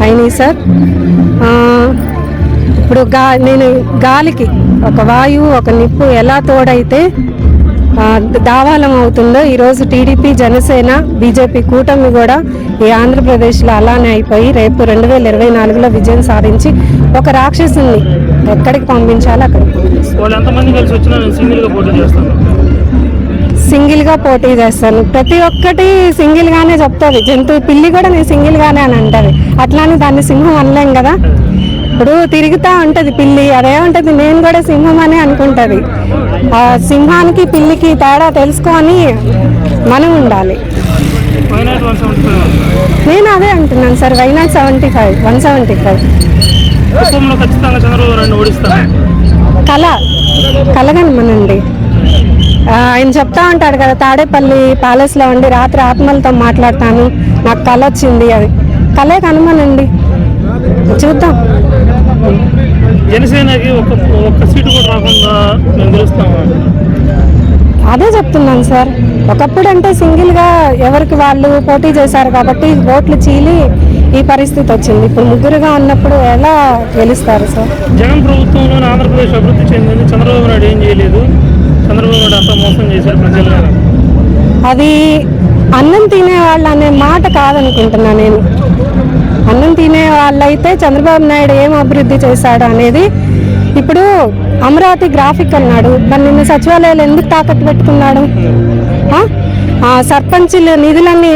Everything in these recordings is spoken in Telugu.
అయినాయి సార్. ఇప్పుడు నేను గాలికి ఒక వాయువు ఒక నిప్పు ఎలా తోడైతే దావాలం అవుతుందో ఈరోజు టీడీపీ, జనసేన, బీజేపీ కూటమి కూడా ఈ ఆంధ్రప్రదేశ్లో అలానే అయిపోయి రేపు 2024లో విజయం సాధించి ఒక రాక్షసుని ఎక్కడికి పంపించాలో అక్కడికి సింగిల్గా పోటీ చేస్తాను. ప్రతి ఒక్కటి సింగిల్గానే చెప్తుంది. జంతువు పిల్లి కూడా నేను సింగిల్గానే అని అంటుంది. అట్లానే దాన్ని సింహం అనలేం కదా. ఇప్పుడు తిరుగుతూ ఉంటుంది పిల్లి, అదేమంటుంది నేను కూడా సింహం అని అనుకుంటుంది. ఆ సింహానికి పిల్లికి తేడా తెలుసుకొని మనం ఉండాలి. నేను అదే అంటున్నాను సార్. వైనాట్ 75, 175 కలగనమనండి. ఆయన చెప్తా ఉంటాడు కదా, తాడేపల్లి ప్యాలెస్లో ఉండి రాత్రి ఆత్మలతో మాట్లాడతాను, నాకు కళ వచ్చింది. అది కళే కనమనండి, చూద్దాం. జనసేనకి ఒక్క సీటు కూడా రాకుండా మేము గెలుస్తాము. అదే చెప్తున్నాను సార్. ఒకప్పుడు అంటే సింగిల్గా ఎవరికి వాళ్ళు పోటీ చేశారు కాబట్టి ఓట్లు చీలి ఈ పరిస్థితి వచ్చింది. ఇప్పుడు ముగ్గురుగా ఉన్నప్పుడు ఎలా గెలుస్తారు సార్? జగన్ ప్రభుత్వంలో ఆంధ్రప్రదేశ్ అభివృద్ధి చెందింది. చంద్రబాబు నాయుడు ఏం చేయలేదు. చంద్రబాబు నాయుడు అంతా మోసం చేశారు ప్రజలుగా. అది అన్నం తినేవాళ్ళు అనే మాట కాదనుకుంటున్నా నేను. అన్నం తినే వాళ్ళైతే చంద్రబాబు నాయుడు ఏం అభివృద్ధి చేశాడు అనేది. ఇప్పుడు అమరావతి గ్రాఫిక్ అన్నాడు, మరి నిన్న సచివాలయాలు ఎందుకు తాకట్టు పెట్టుకున్నాడు? సర్పంచుల నిధులన్నీ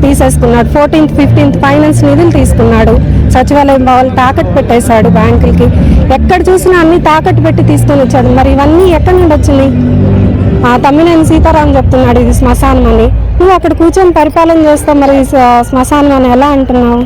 తీసేసుకున్నాడు. 14th, 15th ఫైనాన్స్ నిధులు తీసుకున్నాడు. సచివాలయం వాళ్ళు తాకట్టు పెట్టేశాడు బ్యాంకులకి. ఎక్కడ చూసినా అన్ని తాకట్టు పెట్టి తీసుకొని వచ్చాడు. మరి ఇవన్నీ ఎక్కడి నుండి వచ్చినాయి? తమ్మినేని సీతారాం చెప్తున్నాడు ఇది శ్మశానం అని. నువ్వు అక్కడ కూర్చొని పరిపాలన చేస్తావు, మరి శ్మశానం అని ఎలా అంటున్నావు?